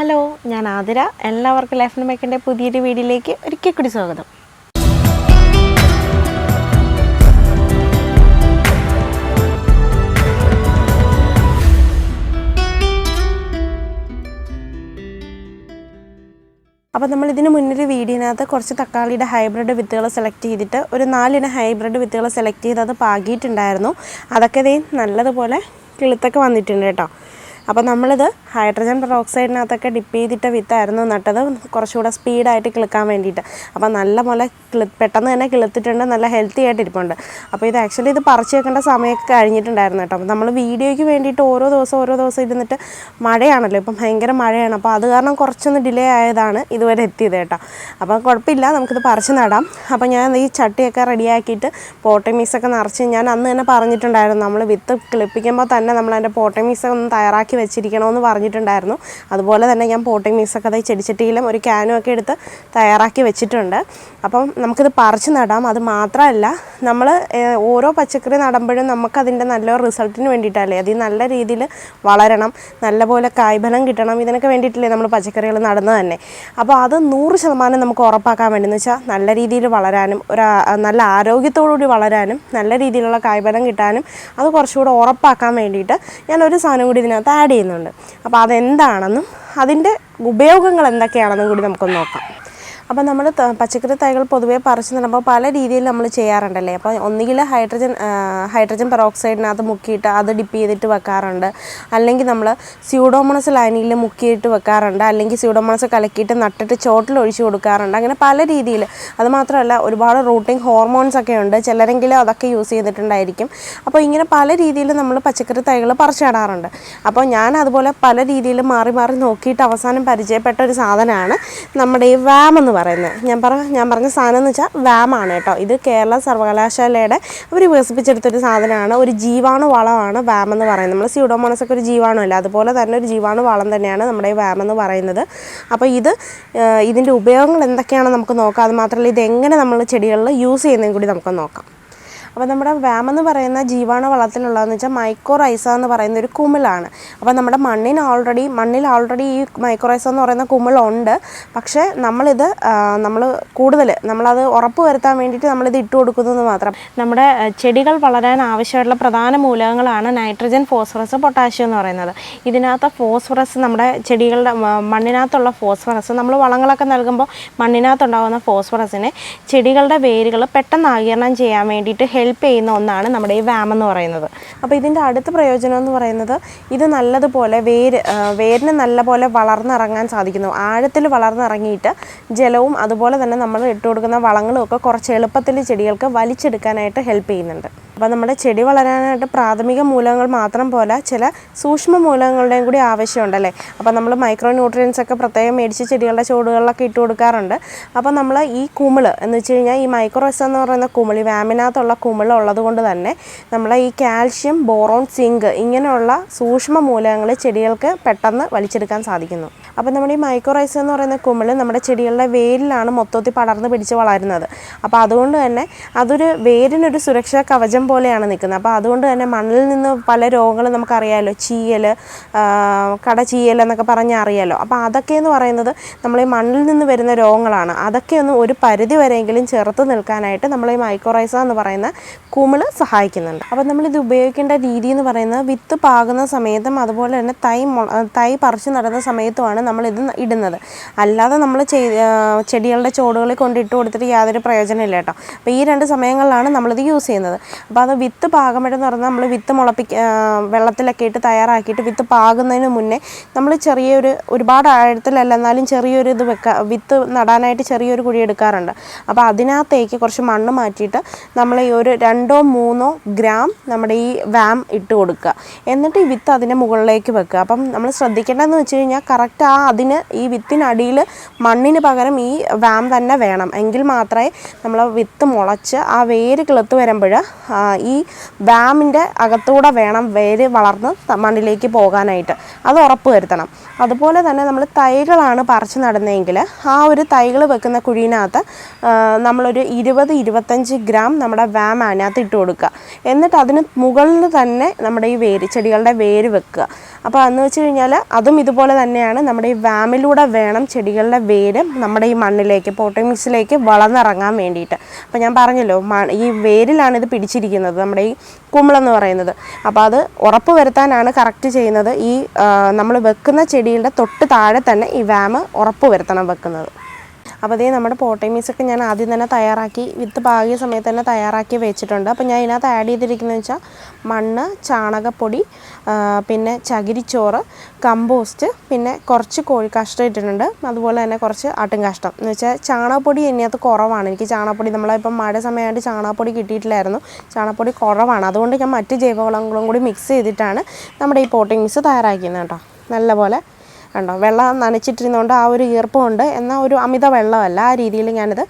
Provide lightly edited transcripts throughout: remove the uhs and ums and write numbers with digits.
Hello, ഞാൻ ആതിര. എല്ലാവർക്കും life മേക്കിൻ്റെ പുതിയൊരു വീഡിയോയിലേക്ക് ഒരിക്കൽ കൂടി സ്വാഗതം. അപ്പോൾ നമ്മൾ ഇതിന് മുന്നൊരു വീഡിയോനകത്ത് കുറച്ച് തക്കാളിയുടെ ഹൈബ്രിഡ് വിത്തുകൾ സെലക്ട് ചെയ്തിട്ട് ഒരു 4 ഇനം ഹൈബ്രിഡ് വിത്തുകൾ സെലക്ട് ചെയ്ത് അത് പാകിയിട്ടുണ്ടായിരുന്നു. അതൊക്കെ നല്ലതുപോലെ കിളുത്തൊക്കെ വന്നിട്ടുണ്ട് കേട്ടോ. അപ്പോൾ നമ്മളിത് ഹൈഡ്രജൻ പെറോക്സൈഡിനകത്തൊക്കെ ഡിപ്പ് ചെയ്തിട്ട വിത്തായിരുന്നു നട്ടത്, കുറച്ചുകൂടെ സ്പീഡായിട്ട് കിളുക്കാൻ വേണ്ടിയിട്ട്. അപ്പോൾ നല്ല പോലെ പെട്ടെന്ന് തന്നെ കിളുത്തിട്ടുണ്ട്, നല്ല ഹെൽത്തി ആയിട്ട് ഇരിപ്പുണ്ട്. അപ്പോൾ ഇത് ആക്ച്വലി ഇത് പറിച്ച് വെക്കേണ്ട സമയമൊക്കെ കഴിഞ്ഞിട്ടുണ്ടായിരുന്നു കേട്ടോ. അപ്പോൾ നമ്മൾ വീഡിയോയ്ക്ക് വേണ്ടിയിട്ട് ഓരോ ദിവസം ഇരുന്നിട്ട് മഴയാണല്ലോ, ഇപ്പം ഭയങ്കര മഴയാണ്. അപ്പോൾ അത് കാരണം കുറച്ചൊന്ന് ഡിലേ ആയതാണ് ഇതുവരെ എത്തിയത് കേട്ടോ. അപ്പോൾ കുഴപ്പമില്ല, നമുക്കിത് പറിച്ച് നടാം. അപ്പോൾ ഞാൻ ഈ ചട്ടിയൊക്കെ റെഡിയാക്കിയിട്ട് പോട്ടമീസൊക്കെ നിറച്ച്, ഞാൻ അന്ന് തന്നെ പറഞ്ഞിട്ടുണ്ടായിരുന്നു നമ്മൾ വിത്ത് കിളിപ്പിക്കുമ്പോൾ തന്നെ നമ്മളതിൻ്റെ പോട്ടമീസൊക്കെ ഒന്ന് തയ്യാറാക്കി വെച്ചിരിക്കണമെന്ന് പറഞ്ഞിട്ടുണ്ടായിരുന്നു. അതുപോലെ തന്നെ ഞാൻ പോട്ടിംഗ് മിക്സൊക്കെ അതായത് ചെടിച്ചട്ടിയിലും ഒരു ക്യാനും ഒക്കെ എടുത്ത് തയ്യാറാക്കി വെച്ചിട്ടുണ്ട്. അപ്പം നമുക്കിത് പറിച്ച് നടാം. അത് മാത്രമല്ല, നമ്മൾ ഓരോ പച്ചക്കറി നടുമ്പോഴും നമുക്കതിൻ്റെ നല്ലൊരു റിസൾട്ടിന് വേണ്ടിയിട്ടല്ലേ, അത് നല്ല രീതിയിൽ വളരണം, നല്ലപോലെ കായ്ഫലം കിട്ടണം, ഇതിനൊക്കെ വേണ്ടിയിട്ടല്ലേ നമ്മൾ പച്ചക്കറികൾ നടുന്നത് തന്നെ. അപ്പോൾ അത് 100% നമുക്ക് ഉറപ്പാക്കാൻ വേണ്ടി, എന്ന് വെച്ചാൽ നല്ല രീതിയിൽ വളരാനും നല്ല ആരോഗ്യത്തോടുകൂടി വളരാനും നല്ല രീതിയിലുള്ള കായ്ഫലം കിട്ടാനും അത് കുറച്ചുകൂടെ ഉറപ്പാക്കാൻ വേണ്ടിയിട്ട് ഞാനൊരു സാധനം കൂടി ഇതിനകത്ത് ആഡ് ചെയ്യുന്നുണ്ട്. അപ്പോൾ അതെന്താണെന്നും അതിൻ്റെ ഉപയോഗങ്ങൾ എന്തൊക്കെയാണെന്നും കൂടി നമുക്കൊന്ന് നോക്കാം. അപ്പോൾ നമ്മൾ പച്ചക്കറി തൈകൾ പൊതുവേ പറിച്ച് നടുമ്പോൾ പല രീതിയിൽ നമ്മൾ ചെയ്യാറുണ്ടല്ലേ. അപ്പോൾ ഒന്നുകിൽ ഹൈഡ്രജൻ പെറോക്സൈഡിനകത്ത് മുക്കിയിട്ട് അത് ഡിപ്പ് ചെയ്തിട്ട് വെക്കാറുണ്ട്, അല്ലെങ്കിൽ നമ്മൾ സ്യൂഡോമോണസ് ലൈനിൽ മുക്കിയിട്ട് വെക്കാറുണ്ട്, അല്ലെങ്കിൽ സ്യൂഡോമോണസ് കലക്കിയിട്ട് നട്ടിട്ട് ചോട്ടിൽ ഒഴിച്ചു കൊടുക്കാറുണ്ട്. അങ്ങനെ പല രീതിയിൽ. അതുമാത്രമല്ല, ഒരുപാട് റൂട്ടിങ് ഹോർമോൺസ് ഒക്കെ ഉണ്ട്, ചിലരെങ്കിലും അതൊക്കെ യൂസ് ചെയ്തിട്ടുണ്ടായിരിക്കും. അപ്പോൾ ഇങ്ങനെ പല രീതിയിൽ നമ്മൾ പച്ചക്കറി തൈകൾ പറിച്ചിടാറുണ്ട്. അപ്പോൾ ഞാൻ അതുപോലെ പല രീതിയിൽ മാറി നോക്കിയിട്ട് അവസാനം പരിചയപ്പെട്ട ഒരു സാധനമാണ് നമ്മുടെ ഈ വാം എന്ന് പറയുന്നത്. ഞാൻ പറഞ്ഞ സാധനം എന്ന് വെച്ചാൽ വാമാണ് കേട്ടോ. ഇത് കേരള സർവകലാശാലയുടെ അവർ വികസിപ്പിച്ചെടുത്തൊരു സാധനമാണ്. ഒരു ജീവാണു വളമാണ് വാം എന്ന് പറയുന്നത്. നമ്മൾ സ്യൂഡോമോണസ് ഒക്കെ ഒരു ജീവാണു അല്ല, അതുപോലെ തന്നെ ഒരു ജീവാണു വളം തന്നെയാണ് നമ്മുടെ ഈ വാം എന്ന് പറയുന്നത്. അപ്പോൾ ഇതിൻ്റെ ഉപയോഗങ്ങൾ എന്തൊക്കെയാണെന്ന് നമുക്ക് നോക്കാം. അത് മാത്രമല്ല, ഇതെങ്ങനെ നമ്മൾ ചെടികളിൽ യൂസ് ചെയ്യുന്നതും കൂടി നമുക്ക് നോക്കാം. അപ്പോൾ നമ്മുടെ വാം എന്ന് പറയുന്ന ജീവാണു വളത്തിലുള്ളതെന്ന് വെച്ചാൽ മൈക്കോറൈസ എന്ന് പറയുന്ന ഒരു കുമിളാണ്. അപ്പോൾ നമ്മുടെ മണ്ണിൽ ഓൾറെഡി ഈ മൈക്കോറൈസ എന്ന് പറയുന്ന കുമിളുണ്ട്. പക്ഷേ നമ്മളത് ഉറപ്പ് വരുത്താൻ വേണ്ടിയിട്ട് നമ്മളിത് ഇട്ട് കൊടുക്കുന്നത് മാത്രം. നമ്മുടെ ചെടികൾ വളരാൻ ആവശ്യമായിട്ടുള്ള പ്രധാന മൂലകങ്ങളാണ് നൈട്രജൻ, ഫോസ്ഫറസ്, പൊട്ടാഷ്യം എന്ന് പറയുന്നത്. ഇതിനകത്ത് ഫോസ്ഫറസ്, നമ്മുടെ ചെടികളുടെ മണ്ണിനകത്തുള്ള ഫോസ്ഫറസ്, നമ്മൾ വളങ്ങളൊക്കെ നൽകുമ്പോൾ മണ്ണിനകത്തുണ്ടാകുന്ന ഫോസ്ഫറസിനെ ചെടികളുടെ വേരുകൾ പെട്ടെന്ന് ആഗിരണം ചെയ്യാൻ വേണ്ടിയിട്ട് ഹെൽപ്പ് ചെയ്യുന്ന ഒന്നാണ് നമ്മുടെ ഈ വാം എന്ന് പറയുന്നത്. അപ്പോൾ ഇതിൻ്റെ അടുത്ത പ്രയോജനം എന്ന് പറയുന്നത്, ഇത് നല്ലതുപോലെ വേരിന് നല്ലപോലെ വളർന്നിറങ്ങാൻ സാധിക്കുന്നു. ആഴത്തിൽ വളർന്നിറങ്ങിയിട്ട് ജലവും അതുപോലെ തന്നെ നമ്മൾ ഇട്ട് കൊടുക്കുന്ന വളങ്ങളും ഒക്കെ കുറച്ച് എളുപ്പത്തിൽ ചെടികൾക്ക് വലിച്ചെടുക്കാനായിട്ട് ഹെൽപ്പ് ചെയ്യുന്നുണ്ട്. അപ്പോൾ നമ്മുടെ ചെടി വളരാനായിട്ട് പ്രാഥമിക മൂലകങ്ങൾ മാത്രം പോലെ ചില സൂക്ഷ്മ മൂലകങ്ങളുടെയും കൂടി ആവശ്യമുണ്ടല്ലേ. അപ്പോൾ നമ്മൾ മൈക്രോ ന്യൂട്രിയൻസ് ഒക്കെ പ്രത്യേകം മേടിച്ച് ചെടികളുടെ ചുവടുകളിലൊക്കെ ഇട്ട് കൊടുക്കാറുണ്ട്. അപ്പോൾ നമ്മൾ ഈ കുമിള് എന്ന് വെച്ച് കഴിഞ്ഞാൽ, ഈ മൈക്രോറൈസ എന്ന് പറയുന്ന കുമിള്, ഈ വാമിനകത്തുള്ള കുമിള് ഉള്ളത് കൊണ്ട് തന്നെ നമ്മൾ ഈ കാൽഷ്യം, ബോറോൺ, സിങ്ക് ഇങ്ങനെയുള്ള സൂക്ഷ്മ മൂലകങ്ങൾ ചെടികൾക്ക് പെട്ടെന്ന് വലിച്ചെടുക്കാൻ സാധിക്കുന്നു. അപ്പോൾ നമ്മുടെ ഈ മൈക്രോറൈസ എന്ന് പറയുന്ന കുമിള് നമ്മുടെ ചെടികളുടെ വേരിലാണ് മൊത്തത്തിൽ പടർന്ന് പിടിച്ച് വളരുന്നത്. അപ്പോൾ അതുകൊണ്ട് തന്നെ വേരിനൊരു സുരക്ഷാ കവചം പോലെയാണ് നിൽക്കുന്നത്. അപ്പോൾ അതുകൊണ്ട് തന്നെ മണ്ണിൽ നിന്ന് പല രോഗങ്ങളും നമുക്കറിയാമല്ലോ, കടചീയൽ എന്നൊക്കെ പറഞ്ഞാൽ അറിയാമല്ലോ. അപ്പോൾ അതൊക്കെ എന്ന് പറയുന്നത് നമ്മൾ ഈ മണ്ണിൽ നിന്ന് വരുന്ന രോഗങ്ങളാണ്. അതൊക്കെ ഒന്ന് ഒരു പരിധി വരെയെങ്കിലും ചെറുത്ത് നിൽക്കാനായിട്ട് നമ്മൾ ഈ മൈക്രോറൈസ എന്ന് പറയുന്ന കുമിള് സഹായിക്കുന്നുണ്ട്. അപ്പോൾ നമ്മളിത് ഉപയോഗിക്കേണ്ട രീതി എന്ന് പറയുന്നത്, വിത്ത് പാകുന്ന സമയത്തും അതുപോലെ തന്നെ തൈ പറിച്ച് നടുന്ന സമയത്തുമാണ് നമ്മളിത് ഇടുന്നത്. അല്ലാതെ നമ്മൾ ചെടികളുടെ ചോടുകളിൽ കൊണ്ടിട്ട് കൊടുത്തിട്ട് യാതൊരു പ്രയോജനമില്ല കേട്ടോ. അപ്പോൾ ഈ 2 സമയങ്ങളിലാണ് നമ്മളിത് യൂസ് ചെയ്യുന്നത്. അപ്പോൾ അത് വിത്ത് പാകുമ്പോഴെന്ന് പറഞ്ഞാൽ, നമ്മൾ വിത്ത് വെള്ളത്തിലൊക്കെ ഇട്ട് തയ്യാറാക്കിയിട്ട് വിത്ത് പാകുന്നതിന് മുന്നേ നമ്മൾ ഒരുപാട് ആഴത്തിലല്ല, എന്നാലും ചെറിയൊരു വിത്ത് നടാനായിട്ട് ചെറിയൊരു കുഴി എടുക്കാറുണ്ട്. അപ്പോൾ അതിനകത്തേക്ക് കുറച്ച് മണ്ണ് മാറ്റിയിട്ട് നമ്മൾ ഈ ഒരു 2-3 ഗ്രാം നമ്മുടെ ഈ വാം ഇട്ട് കൊടുക്കുക. എന്നിട്ട് ഈ വിത്ത് അതിൻ്റെ മുകളിലേക്ക് വെക്കുക. അപ്പം നമ്മൾ ശ്രദ്ധിക്കേണ്ടതെന്ന് വെച്ച് കഴിഞ്ഞാൽ, കറക്റ്റ് ഈ വിത്തിനടിയിൽ മണ്ണിന് പകരം ഈ വാം തന്നെ വേണം. എങ്കിൽ മാത്രമേ നമ്മൾ വിത്ത് മുളച്ച് ആ വേര് കിളുത്ത് വരുമ്പോൾ ഈ വാമിൻ്റെ അകത്തൂടെ വേണം വേര് വളർന്ന് മണ്ണിലേക്ക് പോകാനായിട്ട്. അത് ഉറപ്പ് വരുത്തണം. അതുപോലെ തന്നെ നമ്മൾ തൈകളാണ് പറിച്ച് നടുന്നതെങ്കിൽ, ആ ഒരു തൈകൾ വെക്കുന്ന കുഴിയിനകത്ത് നമ്മളൊരു 20-25 ഗ്രാം നമ്മുടെ വാം അതിനകത്ത് ഇട്ട് കൊടുക്കുക. എന്നിട്ട് അതിന് മുകളിൽ തന്നെ നമ്മുടെ ഈ ചെടികളുടെ വേര് വെക്കുക. അപ്പോൾ അതെന്ന് വെച്ച് കഴിഞ്ഞാൽ അതും ഇതുപോലെ തന്നെയാണ് നമ്മുടെ നമ്മുടെ ഈ വാമിലൂടെ വേണം ചെടികളുടെ വേര് നമ്മുടെ ഈ മണ്ണിലേക്ക് പോട്ടിംഗ് മിക്സിലേക്ക് വളർന്നിറങ്ങാൻ വേണ്ടിയിട്ട്. അപ്പോൾ ഞാൻ പറഞ്ഞല്ലോ ഈ വേരിലാണ് ഇത് പിടിച്ചിരിക്കുന്നത്, നമ്മുടെ ഈ കുമിളെന്ന് പറയുന്നത്. അപ്പോൾ അത് ഉറപ്പ് വരുത്താനാണ് കറക്റ്റ് ചെയ്യുന്നത്. ഈ നമ്മൾ വെക്കുന്ന ചെടികളുടെ തൊട്ട് താഴെ തന്നെ ഈ വാമ് ഉറപ്പ് വരുത്തണം വെക്കുന്നത്. അപ്പോൾ അതേ നമ്മുടെ പോട്ടിംഗ് മിക്സൊക്കെ ഞാൻ ആദ്യം തന്നെ തയ്യാറാക്കി വിത്ത് പാകിയ സമയത്ത് തന്നെ തയ്യാറാക്കി വെച്ചിട്ടുണ്ട്. അപ്പോൾ ഞാൻ ഇതിനകത്ത് ആഡ് ചെയ്തിരിക്കുന്നത് വെച്ചാൽ മണ്ണ്, ചാണകപ്പൊടി, പിന്നെ ചകിരിച്ചോറ്, കമ്പോസ്റ്റ്, പിന്നെ കുറച്ച് കോഴിക്കാഷ്ടം ഇട്ടിട്ടുണ്ട്. അതുപോലെ തന്നെ കുറച്ച് ആട്ടുംകാഷ്ടം. എന്ന് വെച്ചാൽ ചാണകപ്പൊടി ഇതിനകത്ത് കുറവാണ്. എനിക്ക് ചാണകപ്പൊടി നമ്മളിപ്പം മഴ സമയമായിട്ട് ചാണകപ്പൊടി കിട്ടിയിട്ടില്ലായിരുന്നു, ചാണകപ്പൊടി കുറവാണ്. അതുകൊണ്ട് ഞാൻ മറ്റ് ജൈവവളങ്ങളും കൂടി മിക്സ് ചെയ്തിട്ടാണ് നമ്മുടെ ഈ പോട്ടിംഗ് മിക്സ് തയ്യാറാക്കുന്നത് കേട്ടോ. നല്ലപോലെ കണ്ടോ, വെള്ളം നനച്ചിട്ടിരുന്നതുകൊണ്ട് ആ ഒരു ഈർപ്പമുണ്ട്, എന്നാൽ ഒരു അമിത വെള്ളമല്ല. ആ രീതിയിൽ ഞാനിത്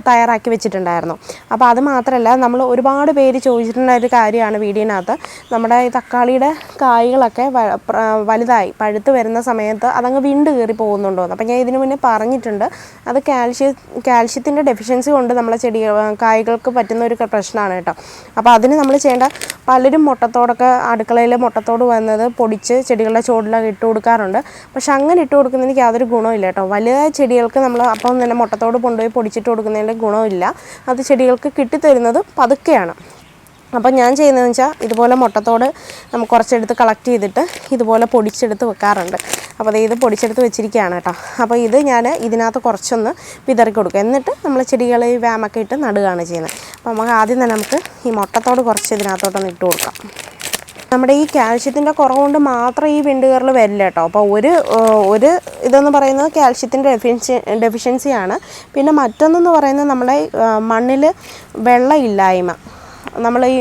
തയ്യാറാക്കി വെച്ചിട്ടുണ്ടായിരുന്നു. അപ്പോൾ അത് മാത്രമല്ല, നമ്മൾ ഒരുപാട് പേര് ചോദിച്ചിട്ടുണ്ടായൊരു കാര്യമാണ് വീഡിയോനകത്ത്, നമ്മുടെ ഈ തക്കാളിയുടെ കായ്കളൊക്കെ വലുതായി പഴുത്ത് വരുന്ന സമയത്ത് അതങ്ങ് വിണ്ട് കയറി പോകുന്നുണ്ടോ എന്ന്. അപ്പോൾ ഞാൻ ഇതിനു മുന്നേ പറഞ്ഞിട്ടുണ്ട്, അത് കാൽഷ്യത്തിൻ്റെ ഡെഫിഷ്യൻസി കൊണ്ട് നമ്മളെ കായ്കൾക്ക് പറ്റുന്ന ഒരു പ്രശ്നമാണ് കേട്ടോ. അപ്പോൾ അതിന് നമ്മൾ ചെയ്യേണ്ട, പലരും മുട്ടത്തോടൊക്കെ അടുക്കളയിൽ മുട്ടത്തോട് വന്നത് പൊടിച്ച് ചെടികളുടെ ചോടിലൊക്കെ ഇട്ട് കൊടുക്കാറുണ്ട്. പക്ഷെ അങ്ങനെ ഇട്ട് കൊടുക്കുന്നതിന് യാതൊരു ഗുണമില്ല കേട്ടോ. വലിയ ചെടികൾക്ക് നമ്മൾ അപ്പം തന്നെ മുട്ടത്തോട് കൊണ്ടുപോയി പൊടിച്ചിട്ട് കൊടുക്കുന്നതിൻ്റെ ഗുണമില്ല. അത് ചെടികൾക്ക് കിട്ടിത്തരുന്നത് പതുക്കെയാണ്. അപ്പം ഞാൻ ചെയ്യുന്നതെന്ന് വെച്ചാൽ ഇതുപോലെ മുട്ടത്തോട് നമുക്ക് കുറച്ചെടുത്ത് കളക്ട് ചെയ്തിട്ട് ഇതുപോലെ പൊടിച്ചെടുത്ത് വെക്കാറുണ്ട്. അപ്പോൾ ഇത് പൊടിച്ചെടുത്ത് വെച്ചിരിക്കുകയാണ് കേട്ടോ. അപ്പോൾ ഇത് ഞാൻ ഇതിനകത്ത് കുറച്ചൊന്ന് വിതറി കൊടുക്കും. എന്നിട്ട് നമ്മൾ ചെടികൾ ഈ വാമൊക്കെ ഇട്ട് നടുകയാണ് ചെയ്യുന്നത്. അപ്പോൾ നമുക്ക് ആദ്യം തന്നെ നമുക്ക് ഈ മുട്ടത്തോട് കുറച്ച് ഇതിനകത്തോട്ടൊന്ന് ഇട്ട് കൊടുക്കാം. നമ്മുടെ ഈ കാൽഷ്യത്തിൻ്റെ കുറവുകൊണ്ട് മാത്രം ഈ വിണ്ടുകയറൽ വരില്ല കേട്ടോ. അപ്പോൾ ഒരു ഇതെന്ന് പറയുന്നത് കാൽഷ്യത്തിൻ്റെ ഡെഫിഷ്യൻസിയാണ്. പിന്നെ മറ്റൊന്നെന്ന് പറയുന്നത് നമ്മുടെ മണ്ണിൽ വെള്ളമില്ലായ്മ. നമ്മൾ ഈ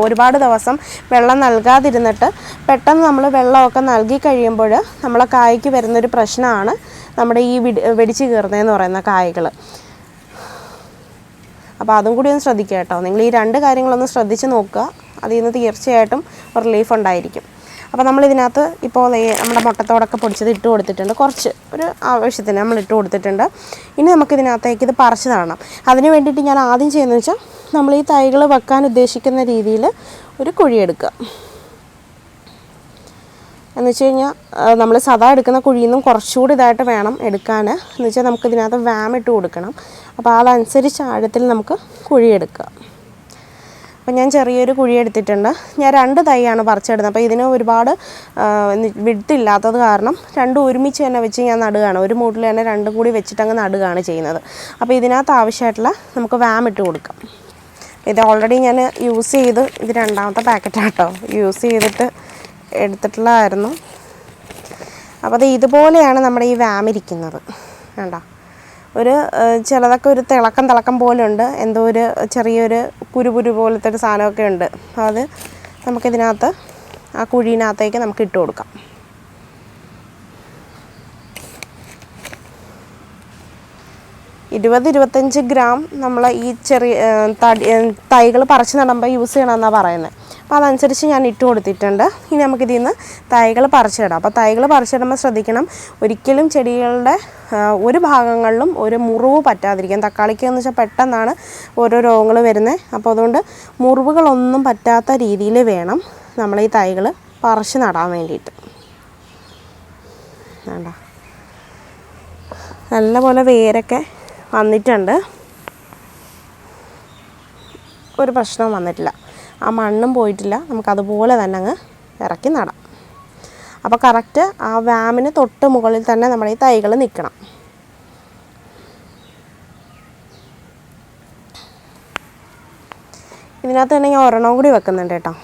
ഒരുപാട് ദിവസം വെള്ളം നൽകാതിരുന്നിട്ട് പെട്ടെന്ന് നമ്മൾ വെള്ളമൊക്കെ നൽകി കഴിയുമ്പോൾ നമ്മളെ കായ്ക്ക് വരുന്നൊരു പ്രശ്നമാണ് നമ്മുടെ ഈ വെടിച്ച് കയറുന്നതെന്ന് പറയുന്ന കായ്കൾ. അപ്പോൾ അതും കൂടി ഒന്ന് ശ്രദ്ധിക്കുക കേട്ടോ. നിങ്ങൾ ഈ രണ്ട് കാര്യങ്ങളൊന്ന് ശ്രദ്ധിച്ച് നോക്കുക. അതിൽ നിന്ന് തീർച്ചയായിട്ടും ഒരു റിലീഫ് ഉണ്ടായിരിക്കും. അപ്പോൾ നമ്മളിതിനകത്ത് ഇപ്പോൾ നമ്മുടെ മുട്ടത്തോടൊക്കെ പൊടിച്ചത് ഇട്ട് കൊടുത്തിട്ടുണ്ട്. കുറച്ച് ഒരു ആവശ്യത്തിന് നമ്മൾ ഇട്ട് കൊടുത്തിട്ടുണ്ട്. ഇനി നമുക്കിതിനകത്തേക്ക് ഇത് പറിച്ച് നടണം. അതിന് വേണ്ടിയിട്ട് ഞാൻ ആദ്യം ചെയ്യുന്നത് വെച്ചാൽ നമ്മൾ ഈ തൈകൾ വെക്കാൻ ഉദ്ദേശിക്കുന്ന രീതിയിൽ ഒരു കുഴിയെടുക്കുക. എന്ന് വെച്ച് കഴിഞ്ഞാൽ നമ്മൾ സദാ എടുക്കുന്ന കുഴിയിൽ നിന്നും കുറച്ചുകൂടി ഇതായിട്ട് വേണം എടുക്കാൻ. എന്ന് വെച്ചാൽ നമുക്കിതിനകത്ത് വാം ഇട്ട് കൊടുക്കണം. അപ്പോൾ അതനുസരിച്ച് ആഴത്തിൽ നമുക്ക് കുഴിയെടുക്കുക. അപ്പോൾ ഞാൻ ചെറിയൊരു കുഴി എടുത്തിട്ടുണ്ട്. ഞാൻ 2 തൈയാണ് പറിച്ചെടുത്തത്. അപ്പോൾ ഇതിന് ഒരുപാട് വിഡ്ത്തില്ലാത്തത് കാരണം രണ്ടും ഒരുമിച്ച് തന്നെ വെച്ച് ഞാൻ നടുകയാണ്. ഒരു മൂട്ടിൽ തന്നെ രണ്ടും കൂടി വെച്ചിട്ടങ്ങ് നടുകയാണ് ചെയ്യുന്നത്. അപ്പോൾ ഇതിനകത്ത് ആവശ്യമായിട്ടുള്ള നമുക്ക് വാം ഇട്ട് കൊടുക്കാം. ഇത് ഓൾറെഡി ഞാൻ യൂസ് ചെയ്ത്, ഇത് 2ാമത്തെ പാക്കറ്റാണ് കേട്ടോ, യൂസ് ചെയ്തിട്ട് എടുത്തിട്ടുള്ളതായിരുന്നു. അപ്പോൾ അത് ഇതുപോലെയാണ് നമ്മുടെ ഈ വാം ഇരിക്കുന്നത്. വേണ്ട ഒരു ചിലതൊക്കെ ഒരു തിളക്കം പോലെ ഉണ്ട്, എന്തോ ഒരു ചെറിയൊരു കുരു പോലത്തെ ഒരു സാധനമൊക്കെ ഉണ്ട്. അപ്പോൾ അത് നമുക്കിതിനകത്ത് ആ കുഴീനകത്തേക്ക് നമുക്ക് ഇട്ട് കൊടുക്കാം. ഇരുപത് 25 ഗ്രാം നമ്മൾ ഈ ചെറിയ തൈകൾ പറിച്ച് നടുമ്പോൾ യൂസ് ചെയ്യണമെന്നാണ് പറയുന്നത്. അപ്പോൾ അതനുസരിച്ച് ഞാൻ ഇട്ട് കൊടുത്തിട്ടുണ്ട്. ഇനി നമുക്കിതിൽ നിന്ന് തൈകൾ പറിച്ചിടാം. അപ്പോൾ തൈകൾ പറിച്ചിടുമ്പോൾ ശ്രദ്ധിക്കണം, ഒരിക്കലും ചെടികളുടെ ഒരു ഭാഗങ്ങളിലും ഒരു മുറിവ് പറ്റാതിരിക്കാൻ. തക്കാളിക്ക് എന്ന് വെച്ചാൽ പെട്ടെന്നാണ് ഓരോ രോഗങ്ങൾ വരുന്നത്. അപ്പോൾ അതുകൊണ്ട് മുറിവുകളൊന്നും പറ്റാത്ത രീതിയിൽ വേണം നമ്മൾ ഈ തൈകൾ പറിച്ച് നടാൻ വേണ്ടിയിട്ട്. വേണ്ട നല്ലപോലെ വേരൊക്കെ വന്നിട്ടുണ്ട്, ഒരു പ്രശ്നവും വന്നിട്ടില്ല, ആ മണ്ണും പോയിട്ടില്ല. നമുക്കതുപോലെ തന്നെ അങ്ങ് ഇറക്കി നടാം. അപ്പോൾ കറക്റ്റ് ആ വാമിന് തൊട്ട് മുകളിൽ തന്നെ നമ്മുടെ ഈ തൈകൾ നിൽക്കണം. ഇതിനകത്ത് തന്നെ ഞാൻ ഒരെണ്ണം കൂടി വെക്കുന്നുണ്ട് കേട്ടോ.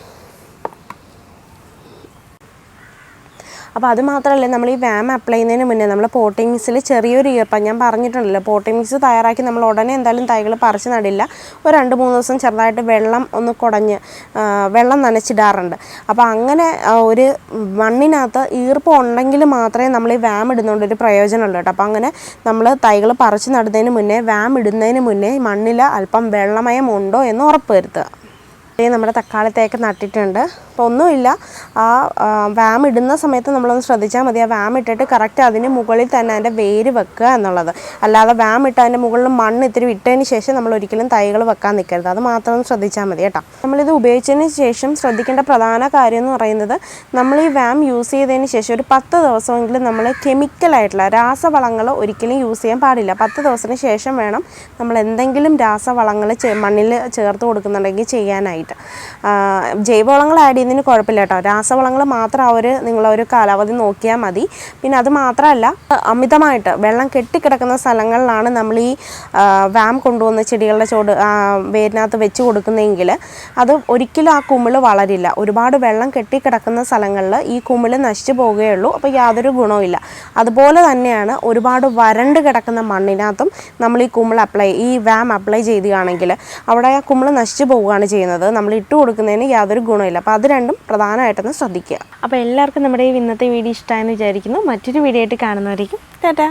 അപ്പോൾ അത് മാത്രമല്ല, നമ്മൾ ഈ വാം അപ്ലൈ ചെയ്യുന്നതിന് മുന്നേ നമ്മൾ പോട്ടിംഗ് മിക്സിൽ ചെറിയൊരു ഈർപ്പം, ഞാൻ പറഞ്ഞിട്ടുണ്ടല്ലോ, പോട്ടിംഗ് മിക്സ് തയ്യാറാക്കി നമ്മൾ ഉടനെ എന്തായാലും തൈകൾ പറിച്ച് നടില്ല. ഒരു 2-3 ദിവസം ചെറുതായിട്ട് വെള്ളം ഒന്ന് കുടഞ്ഞ് വെള്ളം നനച്ചിടാറുണ്ട്. അപ്പോൾ അങ്ങനെ ഒരു മണ്ണിനകത്ത് ഈർപ്പം ഉണ്ടെങ്കിൽ മാത്രമേ നമ്മൾ ഈ വാം ഇടുന്നതുകൊണ്ടൊരു പ്രയോജനമുള്ളൂ കേട്ടോ. അപ്പോൾ അങ്ങനെ നമ്മൾ തൈകൾ പറിച്ച് നടുന്നതിന് മുന്നേ, വാം ഇടുന്നതിന് മുന്നേ മണ്ണിൽ അല്പം വെള്ളമയം ഉണ്ടോ എന്ന് ഉറപ്പ് വരുത്തുക. നമ്മുടെ തക്കാളിത്തേക്ക് നട്ടിട്ടുണ്ട്. അപ്പോൾ ഒന്നുമില്ല, ആ വാം ഇടുന്ന സമയത്ത് നമ്മളൊന്ന് ശ്രദ്ധിച്ചാൽ മതി. ആ വാം ഇട്ടിട്ട് കറക്റ്റ് അതിന് മുകളിൽ തന്നെ അതിൻ്റെ വേര് വെക്കുക എന്നുള്ളത്. അല്ലാതെ വാം ഇട്ട് അതിൻ്റെ മുകളിൽ മണ്ണ് ഇത്തിരി ഇട്ടതിന് ശേഷം നമ്മൾ ഒരിക്കലും തൈകൾ വെക്കാൻ നിൽക്കരുത്. അത് മാത്രം ഒന്ന് ശ്രദ്ധിച്ചാൽ മതി കേട്ടോ. നമ്മളിത് ഉപയോഗിച്ചതിന് ശേഷം ശ്രദ്ധിക്കേണ്ട പ്രധാന കാര്യം എന്ന് പറയുന്നത്, നമ്മൾ ഈ വാം യൂസ് ചെയ്തതിന് ശേഷം ഒരു 10 ദിവസമെങ്കിലും നമ്മൾ കെമിക്കലായിട്ടുള്ള രാസവളങ്ങൾ ഒരിക്കലും യൂസ് ചെയ്യാൻ പാടില്ല. 10 ദിവസത്തിന് ശേഷം വേണം നമ്മൾ എന്തെങ്കിലും രാസവളങ്ങൾ മണ്ണിൽ ചേർത്ത് കൊടുക്കുന്നുണ്ടെങ്കിൽ ചെയ്യാനായിട്ട്. ജൈവവളങ്ങൾ ആഡ് ചെയ്യുന്നതിന് കുഴപ്പമില്ല കേട്ടോ. രാസവളങ്ങൾ മാത്രം നിങ്ങളൊരു കാലാവധി നോക്കിയാൽ മതി. പിന്നെ അത് മാത്രമല്ല, അമിതമായിട്ട് വെള്ളം കെട്ടിക്കിടക്കുന്ന സ്ഥലങ്ങളിലാണ് നമ്മൾ ഈ വാം കൊണ്ടുവന്ന് ചെടികളുടെ വേരിനകത്ത് വെച്ച് കൊടുക്കുന്നതെങ്കിൽ അത് ഒരിക്കലും ആ കുമിൾ വളരില്ല. ഒരുപാട് വെള്ളം കെട്ടിക്കിടക്കുന്ന സ്ഥലങ്ങളിൽ ഈ കുമിൾ നശിച്ചു പോവുകയുള്ളൂ. അപ്പോൾ യാതൊരു ഗുണവുമില്ല. അതുപോലെ തന്നെയാണ് ഒരുപാട് വരണ്ട് കിടക്കുന്ന മണ്ണിനകത്തും നമ്മൾ ഈ വാം അപ്ലൈ ചെയ്യുകയാണെങ്കിൽ അവിടെ ആ കുമിൾ നശിച്ചു പോവുകയാണ് ചെയ്യുന്നത്. നമ്മൾ ഇട്ട് കൊടുക്കുന്നതിന് യാതൊരു ഗുണമില്ല. അപ്പോൾ അത് രണ്ടും പ്രധാനമായിട്ടൊന്ന് ശ്രദ്ധിക്കുക. അപ്പോൾ എല്ലാവർക്കും നമ്മുടെ ഈ ഇന്നത്തെ വീഡിയോ ഇഷ്ടമായെന്ന് വിചാരിക്കുന്നു. മറ്റൊരു വീഡിയോ ആയിട്ട് കാണുന്നവരേക്കും ടാറ്റാ.